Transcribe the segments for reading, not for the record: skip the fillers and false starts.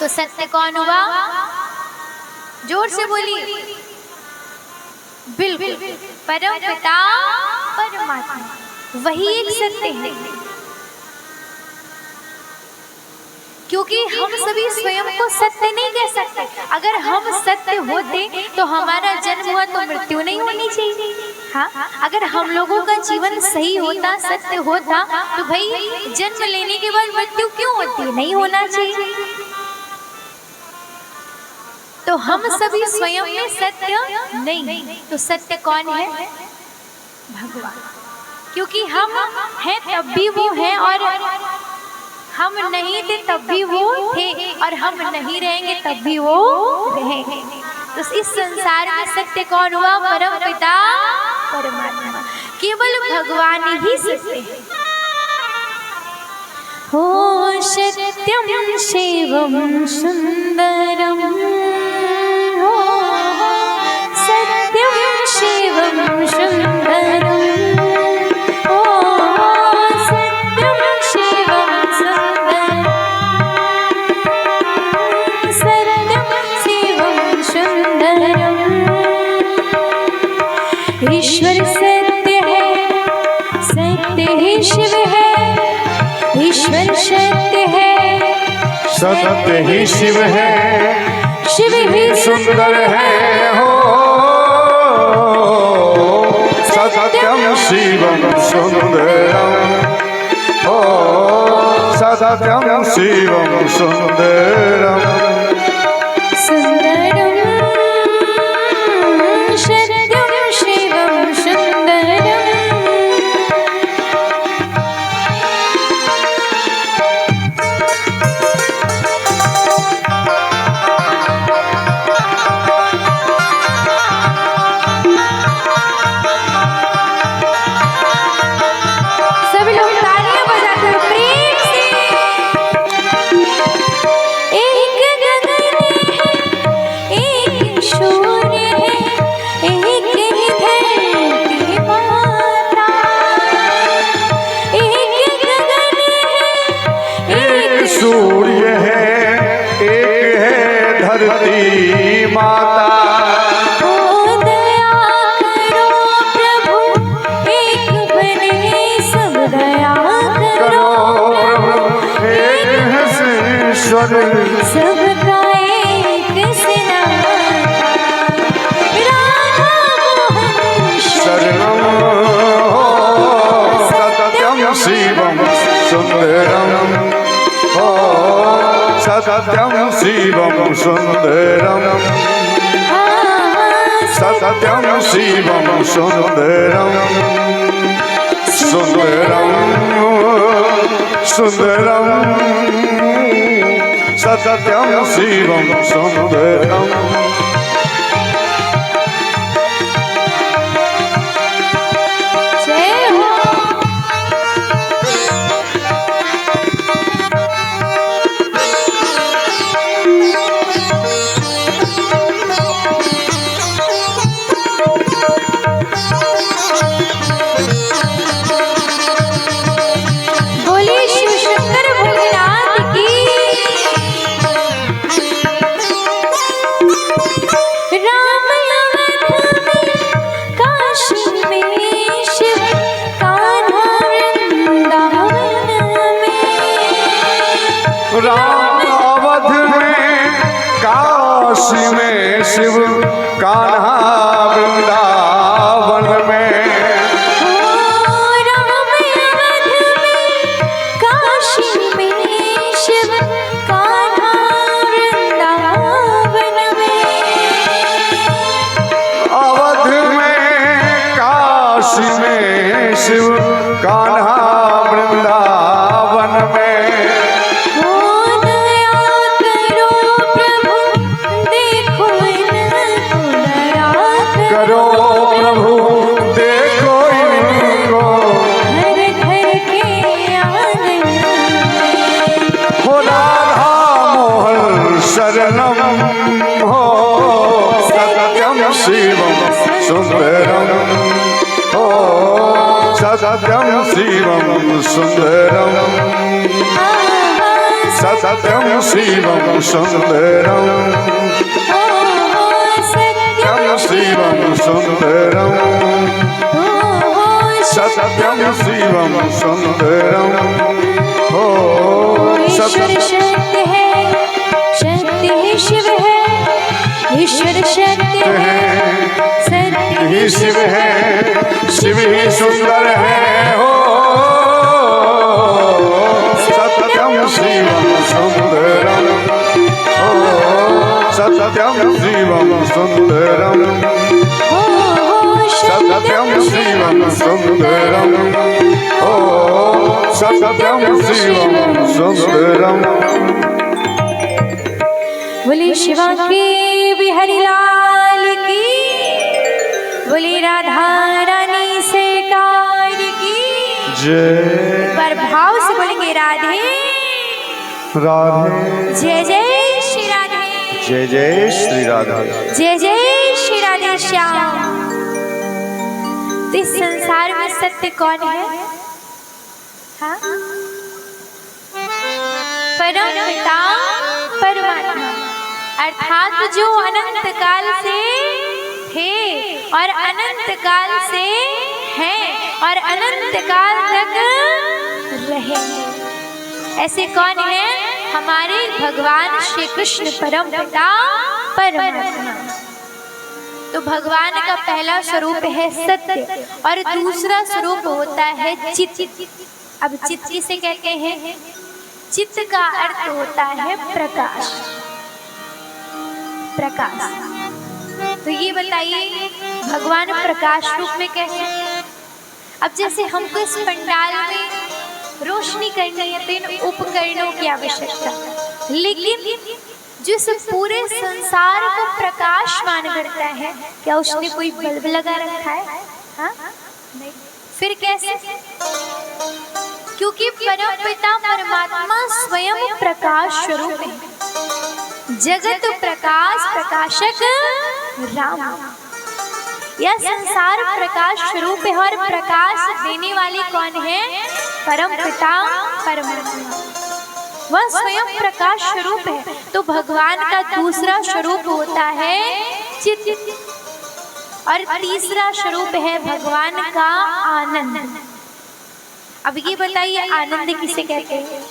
तो सत्य कौन हुआ? जोर से बोलिए। बिल्कुल, परम पिता परमात्मा, वही एक सत्य है। क्योंकि हम सभी स्वयं को सत्य नहीं कह सकते। अगर हम सत्य होते तो हमारा जन्म हुआ तो मृत्यु नहीं होनी चाहिए। हाँ, अगर हम लोगों का जीवन सही होता, सत्य होता, तो भाई जन्म लेने के बाद मृत्यु क्यों होती? नहीं होना चाहिए। तो हम सभी स्वयं में सत्य नहीं, तो सत्य कौन है? भगवान। क्योंकि हम हैं तब भी वो हैं, और हम नहीं थे तब भी वो थे, और हम नहीं रहेंगे तब भी वो रहेंगे। तो इस संसार में सत्य कौन हुआ? परम पिता परमात्मा। केवल भगवान ही सत्य है। हो सत्यम शिवम सुंदरम, हो सत्यम शिवम सुंदरम, ईश्वर सत्य है, सत्य ही शिव है। ईश्वर सत्य है, सत्य ही शिव है, शिव ही सुंदर है। हो सत्यम शिवम सुंदरम, हो सत्यम शिवम सुंदरम, सूर्य है, एक है धरती माता। ओ दया करो प्रभु, एक बने सब दया करो प्रभु, एक है ईश्वर, सबका एक सिनाता। राधा मोहन शरणम, हो सत्यम शिवम सुंदरम, हो सत्यम शिवम सुंदरम, सत्यम शिवम सुंदरम, सुंदरम सुंदरम, सत्यम शिवम सुंदरम। राम अवध में, काशी में शिव, कान्हा वृंदावन में। राम अवध में, काशी में शिव, कान्हा वृंदावन में। अवध में, काशी में शिव, कान्हा वृंदावन में। करो प्रभु देखो इनको, घर घर के आंगन में। हो राधा मोहन शरणम, हो सत्यम शिवम सुंदरम, हो सत्यम शिवम सुंदरम, सत्यम शिवम सुंदरम सत्यम शिवम सुंदरम सत्यम शिवम सुंदरम हो ईश्वर सत्य है, सत्य ही शिव है। ईश्वर सत्य है, सत्य ही शिव है, शिव ही सुंदर है हो सत्यम शिवम सुंदरम हो सत्यम शिवम सुंदरम सत्यम शिवम सुंदरम हो सत्यम शिवम सुंदरम। बोले शिवा के बिहारी लाल की, बोले राधा रानी सरकार की जय। पर भाव से बोलेंगे राधे राधे जय जय श्री राधे, जय जय श्री राधा, जय जय श्री राधे श्याम। तो इस संसार में सत्य कौन है? हाँ? परम पिता परमात्मा, अर्थात जो अनंत काल से थे और अनंत काल से हैं और अनंत काल तक रहेंगे। ऐसे कौन है? हमारे भगवान श्री कृष्ण परम पिता परमात्मा। तो भगवान का पहला स्वरूप है सत्य और दूसरा स्वरूप होता है चित्त। अब चित्त किसे कहते हैं? चित्त का अर्थ होता है प्रकाश, प्रकाश। तो ये बताइए भगवान प्रकाश रूप में कैसे? अब जैसे हमको इस पंडाल में रोशनी करनी है तो इन उपकरणों की आवश्यकता, लेकिन जिस पूरे संसार को प्रकाशमान करता है, क्या उसने कोई बल्ब लगा रखा है? हाँ? नहीं। फिर कैसे? क्योंकि परमपिता परमात्मा स्वयं प्रकाश स्वरूप है। जगत प्रकाश प्रकाशक राम, यह संसार प्रकाश स्वरूप है और प्रकाश देने वाली कौन है? परमपिता परमात्मा, वह स्वयं प्रकाश स्वरूप है। तो भगवान का दूसरा स्वरूप होता है चित्त और तीसरा स्वरूप है भगवान का आनंद। अब ये बताइए आनंद किसे कहते हैं?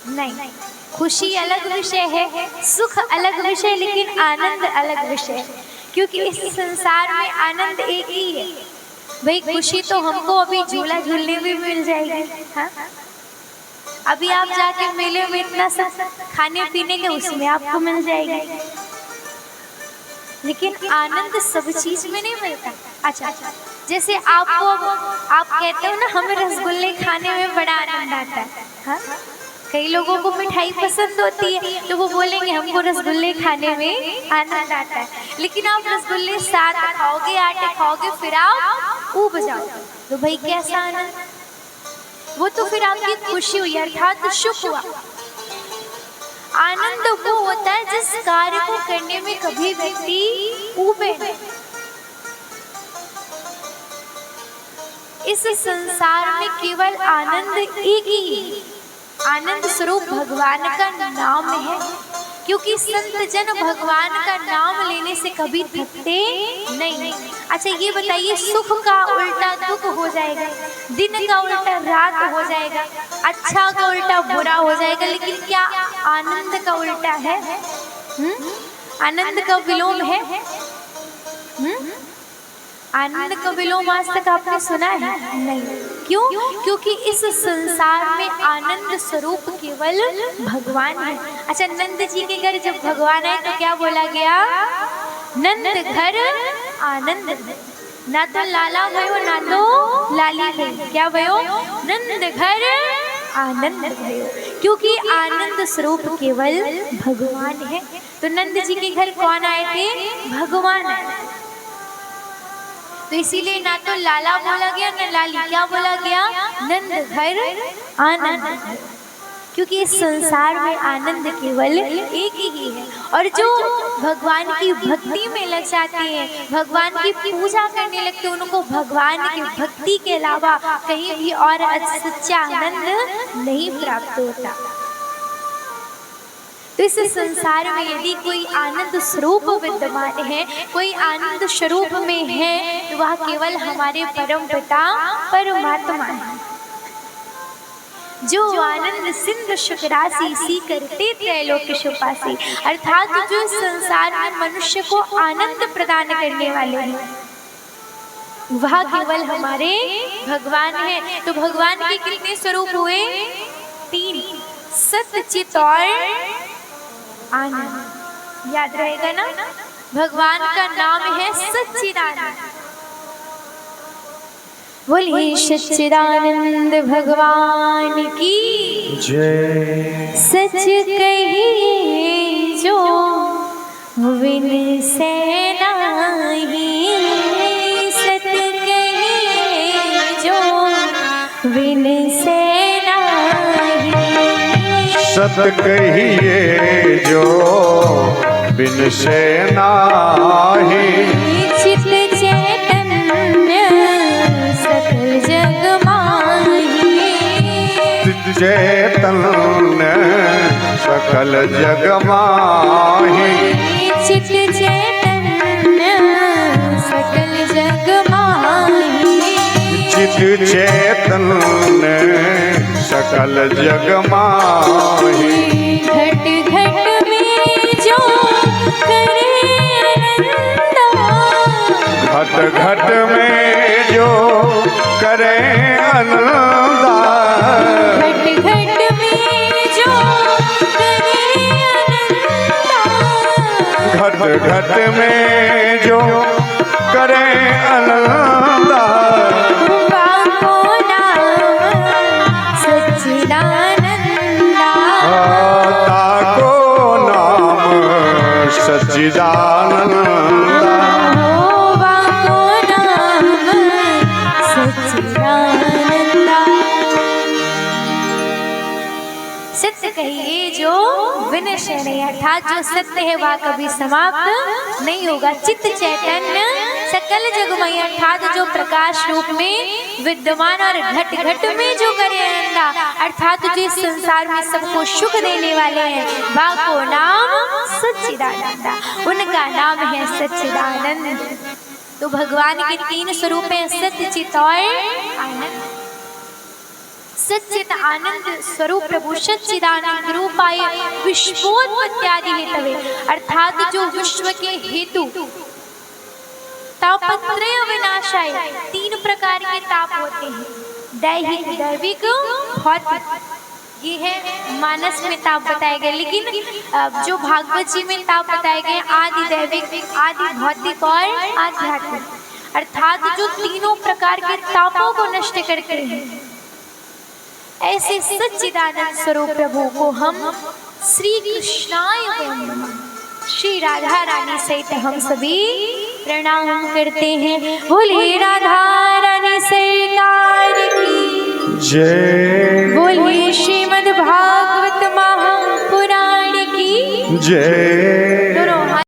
नहीं, खुशी अलग विषय है, सुख अलग विषय, लेकिन आनंद अलग विषय है। क्योंकि इस संसार में आनंद एक ही है। भाई खुशी तो हमको अभी झूला झूलने में मिल जाएगी, हाँ? अभी आप जाके मेले में इतना सब खाने पीने के उसमें आपको मिल जाएगी, लेकिन आनंद सब चीज में नहीं मिलता। अच्छा, जैसे आपको आप कहते हो ना हमें रसगुल्ले खाने में बड़ा आनंद आता है, हाँ? कई लोगों को मिठाई पसंद होती है तो वो बोलेंगे हमको रसगुल्ले खाने में आनंद आता है, लेकिन आप रसगुल्ले 7 खाओगे 8 खाओगे फिर आप ऊब जाओगे, तो भाई कैसा आनंद? वो तो फिर आपकी खुशी हुई, अर्थात सुख हुआ। आनंद वो होता है जिस कार्य को करने में कभी व्यक्ति ऊबे नहीं। इस संसार में केवल आनंद एक ही, आनंद स्वरूप भगवान का नाम है। क्योंकि संत जन भगवान का नाम लेने से कभी थकते नहीं। अच्छा ये बताइए, सुख का उल्टा दुख हो जाएगा, दिन का उल्टा रात हो जाएगा, अच्छा का उल्टा बुरा हो जाएगा, लेकिन क्या आनंद का उल्टा है? आनंद का विलोम है? आनंद का विलोम आज तक आपने सुना है? नहीं। क्यों? क्योंकि इस संसार में आनंद स्वरूप केवल भगवान है। अच्छा, नंद जी के घर जब भगवान आए तो क्या बोला गया? नंद घर आनंद, ना तो लाला भयो ना तो लाली भयो, क्या भयो? नंद घर आनंद भयो, क्योंकि आनंद स्वरूप केवल भगवान है। तो नंद जी के घर कौन आए थे? भगवान आए। तो इसीलिए ना तो लाला बोला गया ना लाली, क्या बोला गया? नंद घर आनंद। क्योंकि इस संसार में आनंद केवल एक ही है। और जो भगवान की भक्ति में लग जाते हैं, भगवान की पूजा करने लगते हैं, उनको भगवान की भक्ति के अलावा कहीं भी और सच्चा आनंद नहीं प्राप्त होता। तो इस संसार में यदि कोई आनंद स्वरूप विद्यमान है, कोई आनंद स्वरूप में है, तो वह केवल हमारे परम पिता परमात्मा है। जो आनंद सिंधु शुक्रासी सी करते त्रैलोक्य शुपासी, अर्थात जो इस संसार में मनुष्य को आनंद प्रदान करने वाले हैं, वह केवल हमारे भगवान है। तो भगवान के कितने स्वरूप हुए? 3, सत्य, चित और आनंद। याद रहेगा ना, भगवान का नाम है सच्चिदानंद। बोलिए सच्चिदानंद भगवान की जय। सच कही जो बिन से नाही, सत कही जो बिन से नाही, सत कहिए जो बिन से नाही, चित चैतन्य सकल जग माही, चित चैतन्य सकल जग माही, चित चैतन्य सकल जग माही, चित चैतन्य सकल जग माही, घट घट में जो करे अनंता, घट घट में जो करे आनंदा, घट घट में जो करे अनंता, घट घट में जो करे आनंदा, वाको नाम सच्चिदानंदा, ताको नाम सच्चिदानंदा, वाको नाम सच्चिदानंदा। सत्य कहिए जो विनश्य नहीं, अर्थात जो सत्य है वह कभी समाप्त नहीं होगा। चित्त चैतन्य सकल जगमय, अर्थात जो प्रकाश रूप में विद्यमान और घट घट में जो करे आनंदा, अर्थात जो इस संसार में सबको सुख देने वाले हैं, वाको नाम सच्चिदानंदा, उनका नाम है सच्चिदानंद। तो भगवान के 3 स्वरूप हैं, सत्य, चित और आनंद। सच्चित आनंद स्वरूप प्रभु सच्चिदानंद रूपाय विश्वोत्पत्त्यादि हेतवे, अर्थात जो विश्व के हेतु तापत्रय विनाशाय 3 प्रकार के ताप होते हैं, दैहिक, दैविक, भौतिक। ये है मानस में ताप बताए गए, लेकिन जो भागवत जी में ताप बताए गए आदि दैविक, आदि भौतिक और आध्यात्मिक, अर्थात जो तीनों प्रकार के तापों को नष्ट करते हैं। ऐसे सच्चिदानंद स्वरूप प्रभु को हम श्री कृष्णाय वंदना, श्री राधा रानी सहित हम सभी प्रणाम करते हैं। बोलिए राधा रानी सरकार की जय। बोलिए श्रीमद् भागवत महापुराण की जय।